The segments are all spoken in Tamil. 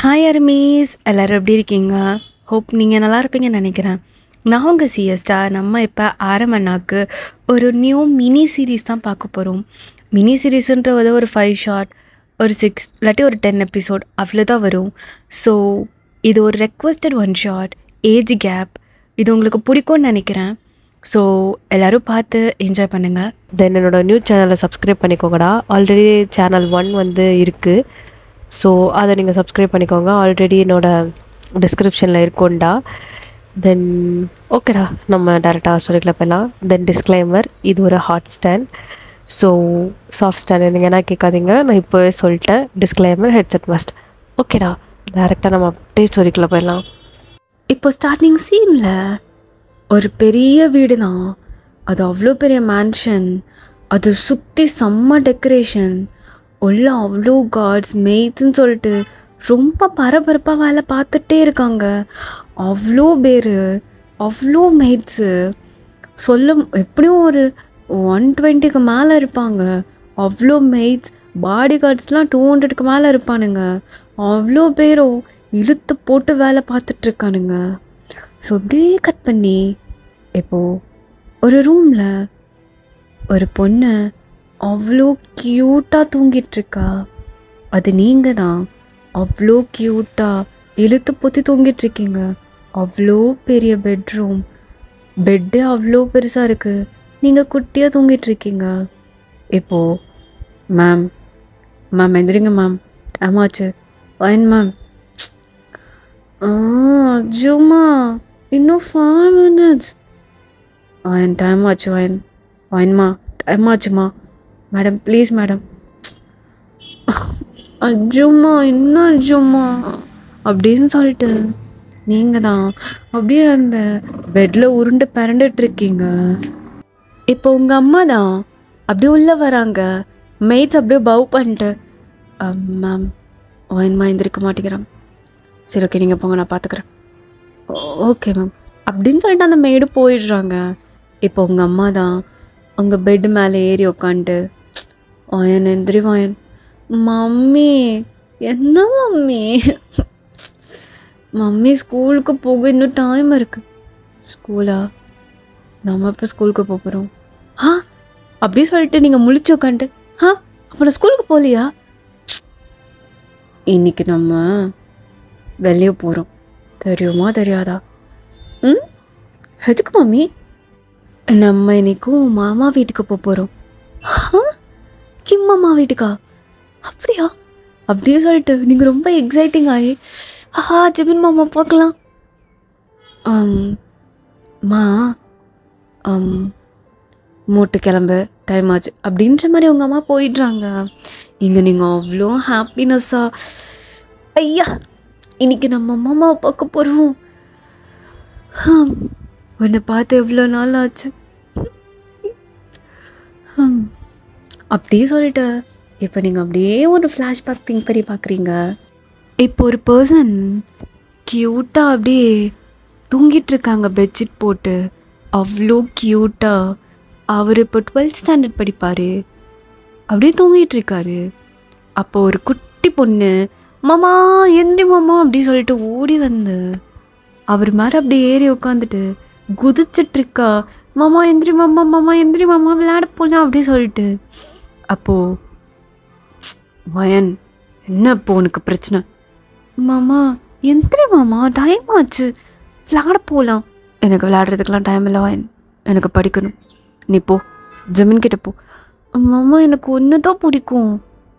ஹாய் அர்மீஸ், எல்லோரும் எப்படி இருக்கீங்க? ஹோப் நீங்கள் நல்லா இருப்பீங்கன்னு நினைக்கிறேன். நான் உங்கள் சிஎஸ்டா. நம்ம இப்போ ஆரம்பண்ணாக்கு ஒரு நியூ மினி சீரீஸ் தான் பார்க்க போகிறோம். மினி சீரீஸுன்றது ஒரு 5 ஷார்ட், ஒரு 6 இல்லாட்டி ஒரு 10 எபிசோட் அவ்வளோதான் வரும். ஸோ இது ஒரு ரெக்வஸ்டட் 1 ஷார்ட், ஏஜ் கேப். இது உங்களுக்கு பிடிக்கும்னு நினைக்கிறேன். ஸோ எல்லோரும் பார்த்து என்ஜாய் பண்ணுங்கள். தென் என்னோடய நியூ சேனலை சப்ஸ்கிரைப் பண்ணிக்கோங்கடா. ஆல்ரெடி சேனல் 1 வந்து இருக்குது. ஸோ அதை நீங்கள் சப்ஸ்கிரைப் பண்ணிக்கோங்க. ஆல்ரெடி என்னோடய டிஸ்கிரிப்ஷனில் இருக்கும்டா. தென் ஓகேடா, நம்ம டேரெக்டாக சொல்லிக்கலாம் போயிடலாம். தென் டிஸ்க்ளைமர், இது ஒரு hot stand. So soft stand இருந்தீங்கன்னா கேட்காதீங்க, நான் இப்போவே சொல்லிட்டேன். Disclaimer, headset must. ஓகேடா, டேரெக்டாக நம்ம அப்படியே சொல்லிக்கலாம் போயிடலாம். இப்போ ஸ்டார்டிங் சீனில் ஒரு பெரிய வீடு தான். அது அவ்வளோ பெரிய மேன்ஷன். அது சுற்றி செம்ம டெக்கரேஷன். உள்ள அவ்வளோ கார்ட்ஸ், மெய்ட்ஸ்ன்னு சொல்லிட்டு ரொம்ப பரபரப்பாக வேலை பார்த்துட்டே இருக்காங்க. அவ்வளோ பேர், அவ்வளோ மெய்ட்ஸு. எப்படியும் ஒரு 120க்கு மேலே இருப்பாங்க. அவ்வளோ மெய்ட்ஸ், பாடி கார்ட்ஸ்லாம் 200க்கு மேலே இருப்பானுங்க. அவ்வளோ பேரும் இழுத்து போட்டு வேலை பார்த்துட்ருக்கானுங்க. ஸோ அப்படியே கட் பண்ணி இப்போது ஒரு ரூமில் ஒரு பொண்ணு அவ்வளோ க்யூட்டாக தூங்கிட்டுருக்கா. அது நீங்கள் தான். அவ்வளோ க்யூட்டாக இழுத்து பொத்தி தூங்கிட்டுருக்கீங்க. அவ்வளோ பெரிய பெட்ரூம், பெட்டு அவ்வளோ பெருசாக இருக்குது. நீங்கள் குட்டியாக தூங்கிட்டுருக்கீங்க. இப்போது மேம் எந்திரிங்க மேம், டைம் ஆச்சு. வைன் மேம். அஜுமா, இன்னும் 5 minutes. வைன், டைம் ஆச்சு. வைன்மா, டைம் ஆச்சுமா. Madam please madam. அஜுமா, இன்னும் அஜுமா அப்படின்னு சொல்லிட்டு நீங்கள் தான் அப்படியே அந்த பெட்டில் உருண்டு பரண்டுட்ருக்கீங்க. இப்போ உங்கள் அம்மா தான் அப்படியே உள்ளே வராங்க. மெய்ட்ஸ் அப்படியே பவ் பண்ணிட்டு, மேம் ஒயின்மா எந்திரிக்க மாட்டேங்கிறாங்க. சரி ஓகே, நீங்கள் போங்க, நான் பார்த்துக்குறேன். ஓகே மேம் அப்படின்னு சொல்லிட்டு அந்த மெய்டு போயிடுறாங்க. இப்போ உங்கள் அம்மா தான் உங்கள் பெட்டு மேலே ஏறி உக்காந்துட்டு, ஒயன் எந்திரி ஒயன். மம்மி, என்ன மம்மி? மம்மி ஸ்கூலுக்கு போக இன்னும் டைம் இருக்குது. ஸ்கூலா? நம்ம இப்போ ஸ்கூலுக்கு போகிறோம். அப்படி சொல்லிட்டு நீங்கள் முழிச்சு உட்காந்துட்டு, அப்போ நான் ஸ்கூலுக்கு போகலையா? இன்னைக்கு நம்ம வெளியே போகிறோம், தெரியுமா தெரியாதா? எதுக்கு மம்மி? நம்ம இன்னைக்கும் மாமா வீட்டுக்கு போகிறோம். கிம்மாமா வீட்டுக்கா? அப்படியா? அப்படியே சொல்லிட்டு நீங்கள் ரொம்ப எக்ஸைட்டிங் ஆகி, ஜெபின் மாமா பார்க்கலாம். மா, மூட்டு கிளம்பு, டைம் ஆச்சு அப்படின்ற மாதிரி உங்கள் அம்மா போயிடுறாங்க. இங்கே நீங்கள் அவ்வளோ ஹாப்பினஸ்ஸாக, ஐயா இன்னைக்கு நம்ம மாமாவை பார்க்க போகிறோம். உன்னை பார்த்து எவ்வளோ நாள் ஆச்சு. அப்படியே சொல்லிட்டு இப்போ நீங்கள் அப்படியே ஒரு ஃப்ளாஷ்பேக் திங்க் பண்ணி பார்க்குறீங்க. இப்போ ஒரு பர்சன் க்யூட்டாக அப்படியே தூங்கிட்டுருக்காங்க பெட்ஷீட் போட்டு. அவ்வளோ க்யூட்டாக. அவர் இப்போ 12th ஸ்டாண்டர்ட் படிப்பார். அப்படியே தூங்கிட்டுருக்காரு. அப்போ ஒரு குட்டி பொண்ணு, மாமா எந்திரி மாமா அப்படி சொல்லிட்டு ஓடி வந்து அவர் மேலே அப்படியே ஏறி உட்காந்துட்டு குதிச்சிட்ருக்கா. மாமா எந்திரி மாமா, மாமா எந்திரி மாமா, விளையாட போகலாம் அப்படி சொல்லிட்டு. அப்போது வயன், என்ன இப்போ உனக்கு பிரச்சனை? மாமா எந்திரி மாமா, டைம் ஆச்சு, விளையாட போகலாம். எனக்கு விளையாடுறதுக்கெலாம் டைம் இல்லை வயன், எனக்கு படிக்கணும். நீ போ, ஜமீன் கிட்ட போ. மாமா எனக்கு ஒன்று தான் பிடிக்கும்,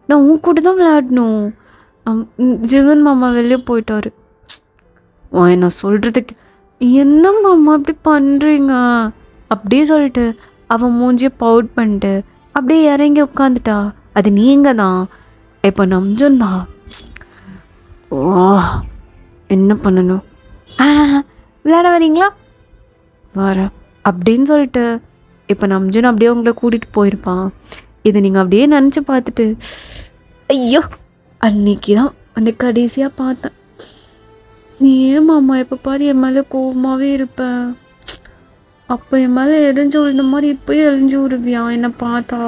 நான் உன் கூட தான் விளையாடணும். ஜிவன் மாமா வெளியே போயிட்டாரு. வயன் நான் சொல்கிறதுக்கு, என்ன மாமா அப்படி பண்ணுறீங்க? அப்படியே சொல்லிட்டு அவன் மூஞ்சியை பவுட் பண்ணிட்டு அப்படியே இறங்கி உட்காந்துட்டா. அது நீங்கள் தான். இப்போ நம்ஜுந்தான். ஓ, என்ன பண்ணணும்? விளையாட வரீங்களா? வர அப்படின்னு சொல்லிட்டு இப்போ நம்ஜுன் அப்படியே உங்களை கூட்டிகிட்டு போயிருப்பான். இதை நீங்கள் அப்படியே நினச்சி பார்த்துட்டு, ஐயோ அன்னைக்கு தான் அன்னைக்கு கடைசியாக பார்த்தேன். நீ ஏன் மாமா எப்போ பாரு என் மேலே கோவமாகவே இருப்பேன். அப்போ என் மேலே எரிஞ்சு விழுந்த மாதிரி இப்போயே எரிஞ்சு விடுவியா என்னை பார்த்தா?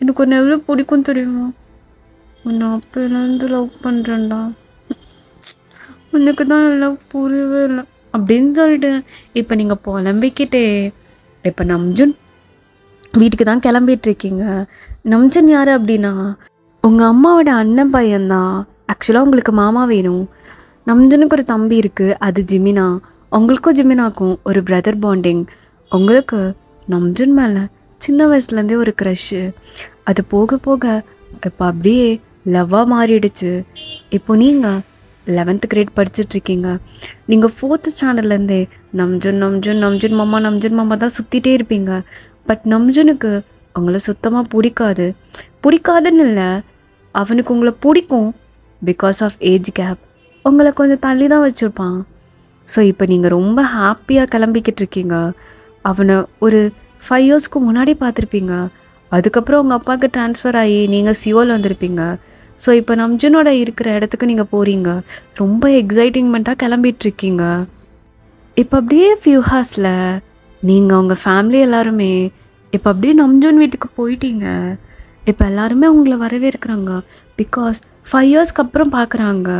எனக்கு ஒன்று எவ்வளோ பிடிக்கும் தெரியுமா? உன்னை அப்போலேருந்து லவ் பண்ணுறேன்டா, உனக்கு தான் லவ் புரியவே இல்லை அப்படின்னு சொல்லிட்டு இப்போ நீங்கள் புலம்பிக்கிட்டே இப்போ நம்ஜுன் வீட்டுக்கு தான் கிளம்பிட்டுருக்கீங்க. நம்ஜுன் யார் அப்படின்னா உங்கள் அம்மாவோட அண்ணன் பையன்தான். ஆக்சுவலாக உங்களுக்கு மாமா வேணும். நம்ஜுனுக்கு ஒரு தம்பி இருக்குது, அது ஜிமினா. உங்களுக்கும் ஜிமினாக்கும் ஒரு பிரதர் பாண்டிங். உங்களுக்கு நம்ஜுன் மேலே சின்ன வயசுலேருந்தே ஒரு க்ரஷ்ஷு. அது போக போக இப்போ அப்படியே லவ்வாக மாறிடுச்சு. இப்போ நீங்கள் 11th grade படிச்சிட்ருக்கீங்க. நீங்கள் 4th ஸ்டாண்டர்ட்லேருந்தே நம்ஜுன் நம்ஜுன் நம்ஜுன் மாமா நம்ஜுன் மாமா தான் சுற்றிட்டே இருப்பீங்க. பட் நம்ஜுனுக்கு உங்களை சுத்தமாக பிடிக்காதுன்னு இல்லை, அவனுக்கு உங்களை பிடிக்கும். பிகாஸ் ஆஃப் ஏஜ் கேப் உங்களை கொஞ்சம் தள்ளி தான் வச்சுருப்பான். ஸோ இப்போ நீங்கள் ரொம்ப ஹாப்பியாக கிளம்பிக்கிட்டு இருக்கீங்க. அவனை ஒரு 5 yearsக்கு முன்னாடி பார்த்துருப்பீங்க. அதுக்கப்புறம் உங்கள் அப்பாவுக்கு ட்ரான்ஸ்ஃபர் ஆகி நீங்கள் சியோல் வந்திருப்பீங்க. ஸோ இப்போ நம்ஜுனோட இருக்கிற இடத்துக்கு நீங்கள் போகிறீங்க. ரொம்ப எக்ஸைட்டிங்மெண்ட்டாக கிளம்பிகிட்ருக்கீங்க. இப்போ அப்படியே ஃபியூ ஹார்ஸில் நீங்கள் உங்கள் ஃபேமிலி எல்லாருமே இப்போ அப்படியே நம்ஜுன் வீட்டுக்கு போயிட்டீங்க. இப்போ எல்லாருமே உங்களை வரவேற்கிறாங்க. பிகாஸ் 5 yearsக்கு அப்புறம் பார்க்குறாங்க.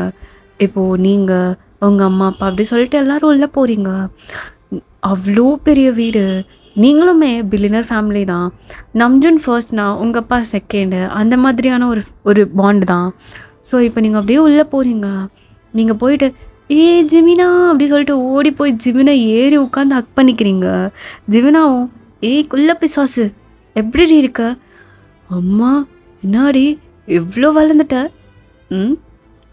இப்போது நீங்கள் உங்கள் அம்மா அப்பா அப்படி சொல்லிட்டு எல்லோரும் உள்ளே போகிறீங்க. அவ்வளோ பெரிய வீடு. நீங்களுமே பில்லியனர் ஃபேமிலி தான். நம்ஜுன் ஃபர்ஸ்ட்னா உங்கள் அப்பா செகண்டு, அந்த மாதிரியான ஒரு பாண்டு தான். ஸோ இப்போ நீங்கள் அப்படியே உள்ளே போகிறீங்க. நீங்கள் போயிட்டு ஜிமினா அப்படி சொல்லிட்டு ஓடி போய் ஜிமினா ஏறி உட்காந்து ஹக் பண்ணிக்கிறீங்க. ஜிமினாவும் குள்ள பிசாசு எப்படி இருக்க? அம்மா என்னாடி இவ்வளோ வளர்ந்துட்ட?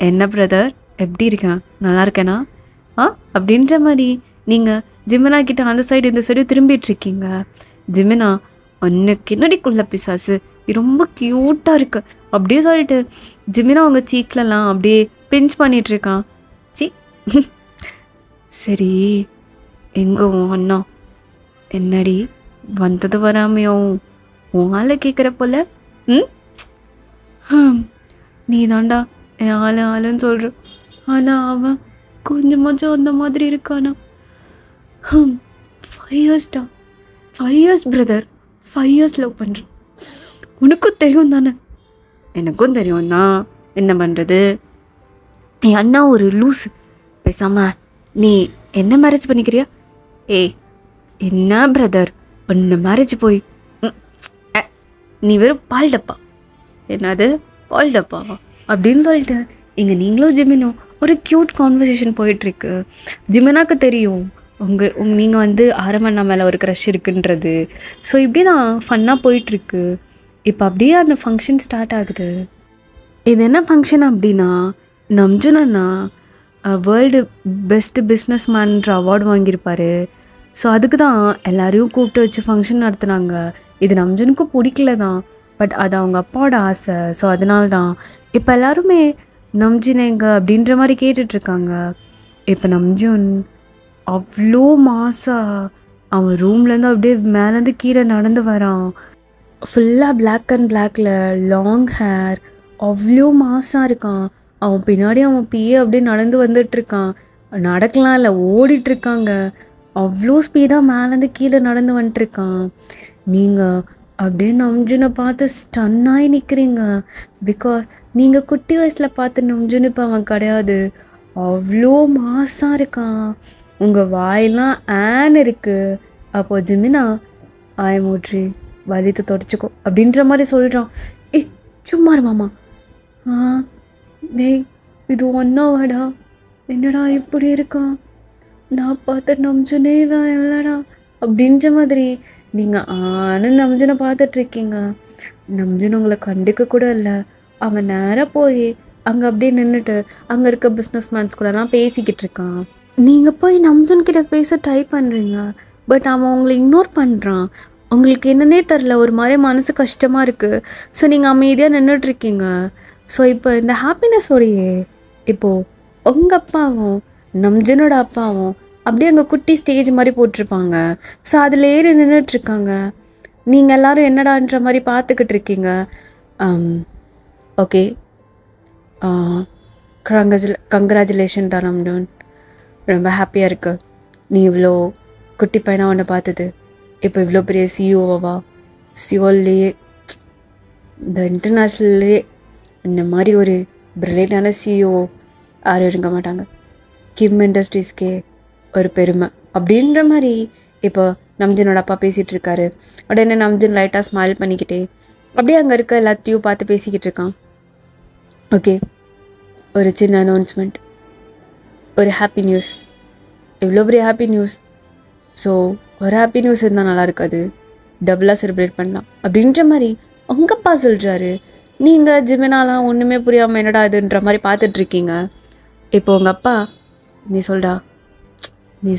என்ன பிரதர் எப்படி இருக்கேன், நல்லா இருக்கேனா அப்படின்ற மாதிரி நீங்கள் ஜிமினா கிட்ட அந்த சைடு இந்த சைடு திரும்பிட்டுருக்கீங்க. ஜிமினா உனக்கு என்னடிக்குள்ள பிசாசு, ரொம்ப க்யூட்டாக இருக்கு அப்படியே சொல்லிட்டு ஜிமினா அவங்க சீக்லலாம் அப்படியே பிஞ்ச் பண்ணிகிட்ருக்கான். சரி எங்கே உன் அண்ணா என்னடி வந்தது வராமையோ உன் ஆளை கேட்குற போல? நீ தாண்டா என் ஆளுன்னு சொல்கிற. ஆனால் அவன் கொஞ்சமாச்சும் அந்த மாதிரி இருக்கானா? 5 yearsடா, 5 years பிரதர், 5 years லவ் பண்ணுறேன். உனக்கும் தெரியும் தானே? எனக்கும் தெரியும் தான், என்ன பண்ணுறது. என் அண்ணா ஒரு லூஸு. பேசாமல் நீ என்ன மேரேஜ் பண்ணிக்கிறியா? என்ன பிரதர் ஒன்று மேரேஜ் போய் நீ வெறும் பால் டப்பா. என்னது பால் டப்பா அப்படின்னு சொல்லிட்டு இங்கே நீங்களும் ஜிமினும் ஒரு க்யூட் கான்வர்சேஷன் போயிட்டுருக்கு. ஜிமினாக்கு தெரியும் நீங்கள் வந்து ஆரம்பண்ணா மேலே ஒரு க்ரஷ் இருக்குன்றது. ஸோ இப்படி தான் ஃபன்னாக போயிட்டுருக்கு. இப்போ அப்படியே அந்த ஃபங்க்ஷன் ஸ்டார்ட் ஆகுது. இது என்ன ஃபங்க்ஷன் அப்படின்னா நம்ஜுன் அண்ணா வேர்ல்டு பெஸ்ட்டு பிஸ்னஸ் மேன்ற அவார்டு வாங்கியிருப்பார். ஸோ அதுக்கு தான் எல்லாரையும் கூப்பிட்டு வச்சு ஃபங்க்ஷன் நடத்துனாங்க. இது நம்ஜுனுக்கும் பிடிக்கல தான், பட் அது அவங்க அப்பாவோட ஆசை. ஸோ அதனால தான் இப்போ எல்லாருமே நம்ஜுன் எங்க அப்படின்ற மாதிரி கேட்டுட்ருக்காங்க. இப்போ நம்ஜுன் அவ்வளோ மாசாக அவன் ரூம்லேருந்து அப்படியே மேலேருந்து கீழே நடந்து வரான். ஃபுல்லாக பிளாக் அண்ட் பிளாக்கில் லாங் ஹேர், அவ்வளோ மாசாக இருக்கான். அவன் பின்னாடி அவன் பிஏ அப்படியே நடந்து வந்துட்டுருக்கான். நடக்கலாம் இல்லை, ஓடிட்டுருக்காங்க. அவ்வளோ ஸ்பீடாக மேலேருந்து கீழே நடந்து வந்துட்டுருக்கான். நீங்கள் அப்படியே நம்ஜுனை பார்த்து ஸ்டன்னாகி நிற்கிறீங்க. பிகாஸ் நீங்கள் குட்டி வயசில் பார்த்து நம்ஜுன் இப்போ அவன் கிடையாது. அவ்வளோ மாசாக இருக்கான். உங்கள் வாயெல்லாம் ஆன் இருக்குது. அப்போது ஜிமினா ஆய மூற்றி வலித்து தொடச்சிக்கோ அப்படின்ற மாதிரி சொல்கிறான். சும்மா மாமா. டேய் இது ஒன்றாவாடா, என்னடா இப்படி இருக்கான், நான் பார்த்த நம்ஜுனே தான் இல்லைடா அப்படின்ற மாதிரி நீங்கள் நம்ஜுனை பார்த்துட்ருக்கீங்க. நம்ஜுன் உங்களை கண்டுக்க கூட இல்லை. அவன் நேராக போய் அங்கே அப்படியே நின்றுட்டு அங்கே இருக்க பிஸ்னஸ் மேன்ஸ் கூடலாம் பேசிக்கிட்டு இருக்கான். நீங்கள் போய் நம்ஜுன் கிட்ட பேச ட்ரை பண்ணுறீங்க, பட் அவன் உங்களை இக்னோர் பண்ணுறான். உங்களுக்கு என்னன்னே தெரில, ஒரு மாதிரி மனசு கஷ்டமாக இருக்குது. ஸோ நீங்கள் அமைதியாக நின்றுட்டுருக்கீங்க. ஸோ இப்போ இந்த ஹாப்பினஸோடையே இப்போது உங்கள் அப்பாவும் நம்ஜுனோட அப்பாவும் அப்படியே அங்கே குட்டி ஸ்டேஜ் மாதிரி போட்டிருப்பாங்க. ஸோ அதில் ஏறி நின்றுட்டுருக்காங்க. நீங்கள் எல்லோரும் என்னடான்ற மாதிரி பார்த்துக்கிட்டு இருக்கீங்க. ஓகே கங்க்ராச்சுலேஷன்டா நம்ஜுன், ரொம்ப ஹாப்பியாக இருக்கு. நீ இவ்வளோ குட்டி பையனாக ஒன்று பார்த்தது, இப்போ இவ்வளோ பெரிய சிஇஓவா, சியோல்லையே இந்த இன்டர்நேஷ்னல்லையே இந்த மாதிரி ஒரு பிரில்லியண்டான சிஇஓ யாரும் இருக்க மாட்டாங்க. கிம் இண்டஸ்ட்ரீஸ்க்கே ஒரு பெருமை அப்படின்ற மாதிரி இப்போ நம்ஜனோட அப்பா பேசிகிட்டு இருக்காரு. உடனே நம்ஜன் லைட்டாக ஸ்மைல் பண்ணிக்கிட்டே அப்படியே அங்கே இருக்க எல்லாத்தையும் பார்த்து பேசிக்கிட்டு இருக்கான். ஓகே, ஒரு சின்ன அனௌன்ஸ்மெண்ட், ஒரு ஹாப்பி நியூஸ், எவ்வளோ பெரிய ஹாப்பி நியூஸ். ஸோ ஒரு ஹாப்பி நியூஸ் இருந்தால் நல்லா இருக்காது, டபுளாக செலிப்ரேட் பண்ணலாம் அப்படின்ற மாதிரி உங்கள் அப்பா சொல்கிறாரு. நீங்கள் ஜிமினாலாம் ஒன்றுமே புரியாமல் என்னடா இதுன்ற மாதிரி பார்த்துட்ருக்கீங்க. இப்போ உங்கள் அப்பா நீ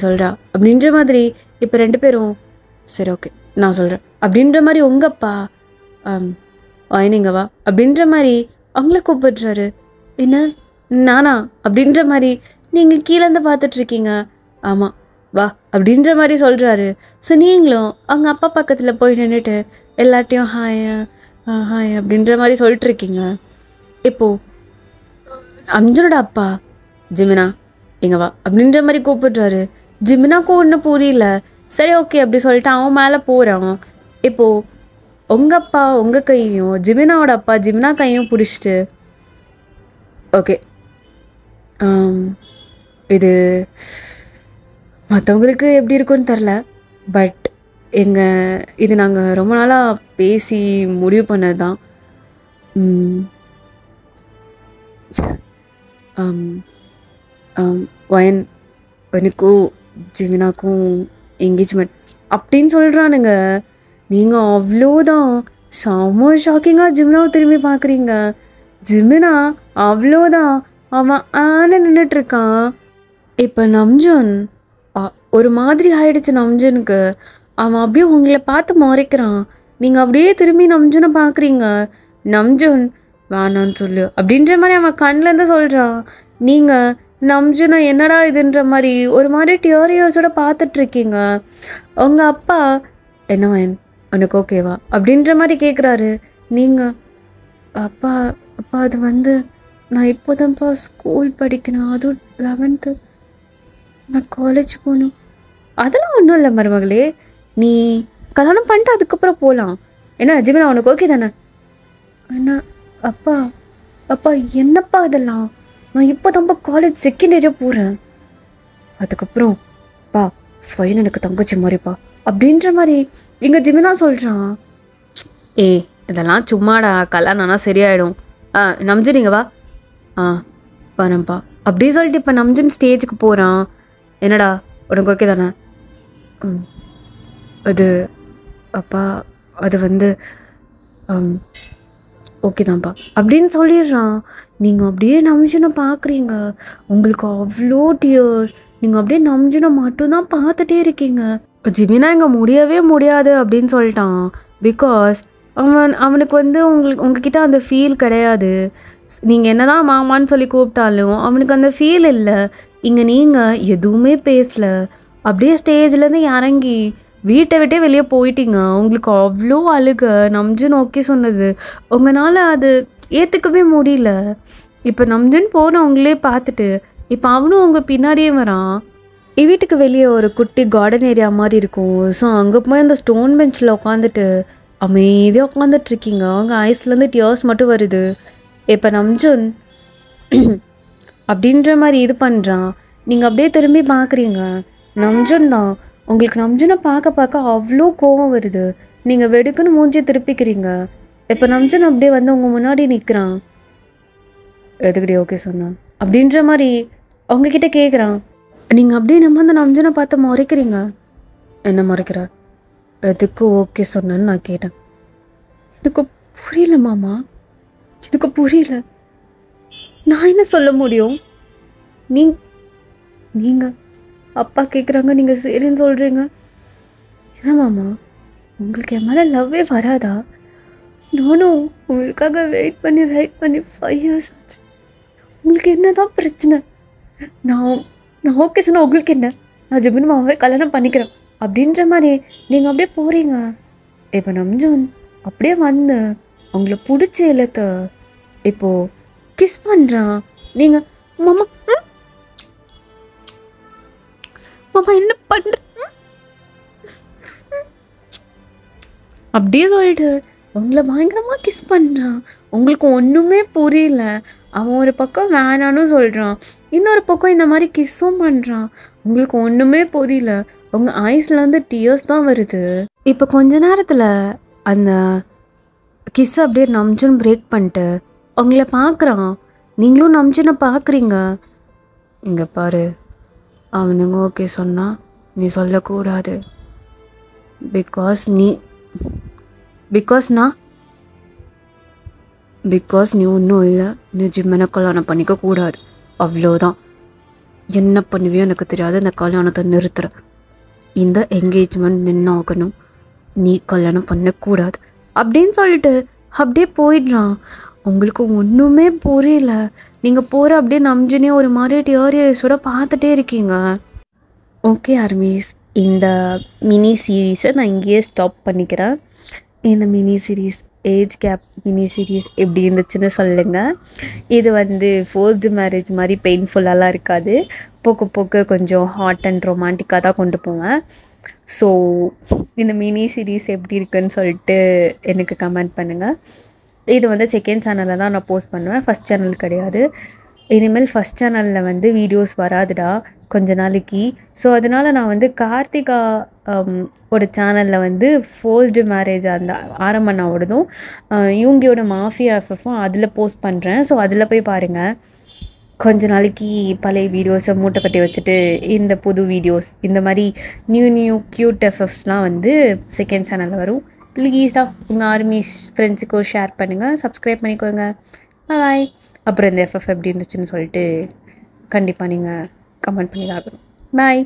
சொல்டா அப்படின்ற மாதிரி இப்போ 2 பேரும் சரி ஓகே நான் சொல்கிறேன் அப்படின்ற மாதிரி உங்கள் அப்பா நீங்க வா அப்படின்ற மாதிரி அவங்கள கூப்பிடுறாரு. என்ன நானா அப்படின்ற மாதிரி நீங்கள் கீழேருந்து பார்த்துட்ருக்கீங்க. ஆமாம் வா அப்படின்ற மாதிரி சொல்கிறாரு. ஸோ நீங்களும் அவங்க அப்பா பக்கத்தில் போய் நின்றுட்டு எல்லாட்டையும் ஹாய் அப்படின்ற மாதிரி சொல்லிட்டுருக்கீங்க. இப்போது அஞ்சனோட அப்பா ஜிமினா இங்க வா அப்படின்ற மாதிரி கூப்பிடுறாரு. ஜிமினாக்கும் ஒன்றும் புரியல. சரி ஓகே அப்படி சொல்லிட்டு அவன் மேலே போகிறான். இப்போது உங்கள் அப்பா உங்கள் கையையும் ஜிமினாவோட அப்பா ஜிமினா கையும் பிடிச்சிட்டு ஓகே இது மற்றவங்களுக்கு எப்படி இருக்குன்னு தெரில, பட் இது நாங்கள் ரொம்ப நாளாக பேசி முடிவு பண்ணது தான். வயன் எனக்கும் ஜிமினாக்கும் என்கேஜ்மெண்ட் அப்படின்னு சொல்கிறானுங்க. நீங்கள் அவ்வளோதான் செம்ம ஷாக்கிங்காக ஜிமினாவை திரும்பி பார்க்குறீங்க. ஜிமினா அவ்வளோதான் அவன் நின்றுட்டுருக்கான். இப்போ நம்ஜன் ஒரு மாதிரி ஆயிடுச்சு நம்ஜனுக்கு. அவன் அப்படியே உங்களை பார்த்து முறைக்கிறான். நீங்கள் அப்படியே திரும்பி நம்ஜனை பார்க்குறீங்க. நம்ஜன் வேணான்னு சொல்லு அப்படின்ற மாதிரி அவன் கண்ணிலேருந்து சொல்கிறான். நீங்கள் நம்ஜனை என்னடா இதுன்ற மாதிரி ஒரு மாதிரி டியோரியோஸோட பார்த்துட்ருக்கீங்க. உங்கள் அப்பா என்னவன் உனக்கு ஓகேவா அப்படின்ற மாதிரி கேட்குறாரு. நீங்கள் அப்பா அது நான் இப்போதான்ப்பா ஸ்கூல் படிக்கணும், அதுவும் 11th நான் காலேஜ் போகணும். அதெல்லாம் ஒன்றும் இல்லை மருமகளே, நீ கல்யாணம் பண்ணிட்டு அதுக்கப்புறம் போகலாம். என்ன ஜிமினா உனக்கு ஓகே தானே? அண்ணா அப்பா என்னப்பா அதெல்லாம், நான் இப்போ தான்ப்பா காலேஜ் 2nd year போகிறேன். அதுக்கப்புறம் ஃபைன் எனக்கு தங்கச்சி மாதிரிப்பா அப்படின்ற மாதிரி இங்கே ஜிமினா சொல்கிறான். இதெல்லாம் சும்மாடா, கல்யாணம்னா சரியாயிடும். நம்ஜன் நீங்கள் வா. வரேன்ப்பா அப்படி சொல்லிட்டு இப்போ நம்ஜன் ஸ்டேஜுக்கு போகிறான். என்னடா உனக்கு ஓகே தானே? அது அப்பா அது ஓகே தான்ப்பா அப்படின்னு சொல்லிடுறான். நீங்கள் அப்படியே நம்ஜனை பார்க்குறீங்க. உங்களுக்கு அவ்வளோ டியர்ஸ். நீங்கள் அப்படியே நம்ஜனை மட்டும்தான் பார்த்துட்டே இருக்கீங்க. ஜிமினா இங்கே முடியவே முடியாது அப்படின்னு சொல்லிட்டான். பிகாஸ் அவனுக்கு உங்ககிட்ட அந்த ஃபீல் கிடையாது. நீங்கள் என்ன தான் மாமான்னு சொல்லி கூப்பிட்டாலும் அவனுக்கு அந்த ஃபீல் இல்லை. இங்கே நீங்கள் எதுவுமே பேசலை, அப்படியே ஸ்டேஜ்லேருந்து இறங்கி வீட்டை விட்டே வெளியே போயிட்டீங்க. உங்களுக்கு அவ்வளோ அழுக. நம்ஜன் ஓகே சொன்னது உங்களால் அது ஏற்றுக்கவே முடியல. இப்போ நம்ஜன் போனவங்களே பார்த்துட்டு இப்போ அவனும் உங்கள் பின்னாடியே வரான். வீட்டுக்கு வெளியே ஒரு குட்டி கார்டன் ஏரியா மாதிரி இருக்கும். ஸோ அங்கே போய் அந்த ஸ்டோன் பெஞ்சில் உட்காந்துட்டு அமைதியாக உட்காந்துட்ருக்கீங்க. அவங்க ஐஸ்லேருந்து டியர்ஸ் மட்டும் வருது. இப்போ நம்ஜன் அப்படின்ற மாதிரி இது பண்ணுறான். நீங்கள் அப்படியே திரும்பி பார்க்குறீங்க. நம்ஜன் தான். உங்களுக்கு நம்ஜனை பார்க்க அவ்வளோ கோவம் வருது. நீங்கள் வெடுக்குன்னு மூஞ்சி திருப்பிக்கிறீங்க. இப்போ நம்ஜன் அப்படியே உங்கள் முன்னாடி நிற்கிறான். எதுக்கடி ஓகே சொன்னான் அப்படின்ற மாதிரி அவங்கக்கிட்ட கேட்குறான். நீங்கள் அப்படியே அந்த நம்ஜனை பார்த்து முறைக்கிறீங்க. என்ன முறைக்கிற? எதுக்கு ஓகே சொன்னேன்னு நான் கேட்டேன். எனக்கு புரியல மாமா, எனக்கு புரியல. நான் என்ன சொல்ல முடியும்? நீங்கள் அப்பா கேட்குறாங்க, நீங்கள் சரின்னு சொல்கிறீங்க. என்ன மாமா, உங்களுக்கு என் மேலே லவ்வே வராதா? நானும் உங்களுக்காக வெயிட் பண்ணி 5 years ஆச்சு. உங்களுக்கு என்ன தான் பிரச்சனை? நான் ஓகே சொன்னால் உங்களுக்கு என்ன? நான் ஜிமின் மாமாவே கல்யாணம் பண்ணிக்கிறேன் அப்படின்ற மாதிரி நீங்கள் அப்படியே போகிறீங்க. இப்போ நம்ஜன் அப்படியே அவங்கள பிடிச்ச இல்லத்தை இப்போது கிஸ் பண்ணுறான். நீங்கள் மாமா என்ன பண்ணுற அப்படியே சொல்லிட்டு உங்களை பயங்கரமாக கிஸ் பண்ணுறான். உங்களுக்கு ஒன்றுமே புரியல. அவன் ஒரு பக்கம் வேணான்னு சொல்கிறான், இன்னொரு பக்கம் இந்த மாதிரி கிஸ்ஸும் பண்ணுறான். உங்களுக்கு ஒன்றுமே புரியல. உங்கள் ஐஸ்லேருந்து டியர்ஸ் தான் வருது. இப்போ கொஞ்ச நேரத்தில் அந்த கிஸ் அப்படியே நம்ஜுன்னு பிரேக் பண்ணிட்டு உங்களை பார்க்குறான். நீங்களும் நம்ஜுன்னு பார்க்குறீங்க. இங்கே பாரு, அவனுங்க ஓகே சொன்னால் நீ சொல்லக்கூடாது. பிகாஸ் நீ ஒன்றும் இல்லை, நீ ஜிம்மனை கல்யாணம் பண்ணிக்க கூடாது, அவ்வளோதான். என்ன பண்ணுவியோ எனக்கு தெரியாது, இந்த கல்யாணத்தை நிறுத்துற. இந்த என்கேஜ்மெண்ட் நின்னாகணும், நீ கல்யாணம் பண்ணக்கூடாது அப்படின்னு சொல்லிட்டு அப்படியே போயிடுறான். உங்களுக்கு ஒன்றுமே புரியல. நீங்கள் போகிற அப்படியே நம்ஜுனே ஒரு மாதிரி டியரியோட பார்த்துட்டே இருக்கீங்க. ஓகே ஆர்மிஸ், இந்த மினி சீரீஸை நான் இங்கேயே ஸ்டாப் பண்ணிக்கிறேன். இந்த mini series age gap mini series எப்படி இருந்துச்சுன்னு சொல்லுங்கள். இது வந்து ஃபோர்ஸ்டு மேரேஜ் மாதிரி பெயின்ஃபுல்லாலாம் இருக்காது. போக்க போக்க கொஞ்சம் ஹாட் அண்ட் ரொமான்டிக்காக தான் கொண்டு போவேன். ஸோ இந்த மினி சீரீஸ் எப்படி இருக்குன்னு சொல்லிட்டு எனக்கு கமெண்ட் பண்ணுங்கள். இது வந்து செகண்ட் சேனலில் தான் நான் போஸ்ட் பண்ணுவேன், ஃபஸ்ட் சேனல் கிடையாது. இனிமேல் ஃபஸ்ட் சேனலில் வந்து வீடியோஸ் வராதுடா கொஞ்ச நாளைக்கு. ஸோ அதனால் நான் வந்து கார்த்திகா ஒரு சேனலில் வந்து ஃபோர்ஸ்டு மேரேஜ் அந்த ஆரம்பண்ணாவோடதும் இவங்களோட மாஃபியா எஃப்எஃப்பும் அதில் போஸ்ட் பண்ணுறேன். ஸோ அதில் போய் பாருங்கள். கொஞ்ச நாளைக்கு பழைய வீடியோஸை மூட்டை கட்டி வச்சுட்டு இந்த புது வீடியோஸ் இந்த மாதிரி நியூ க்யூட் எஃப்எஃப்ஸ்லாம் வந்து செகண்ட் சேனலில் வரும். ப்ளீஸ்டாக உங்கள் ஆர்மிஸ் ஃப்ரெண்ட்ஸுக்கும் ஷேர் பண்ணுங்கள், சப்ஸ்கிரைப் பண்ணிக்கோங்க. பாய். அப்புறம் இந்த எஃப்எஃப் எப்படி இருந்துச்சுன்னு சொல்லிட்டு கண்டிப்பாக நீங்கள் கமெண்ட் பண்ணி தான் ஆகணும். பாய்.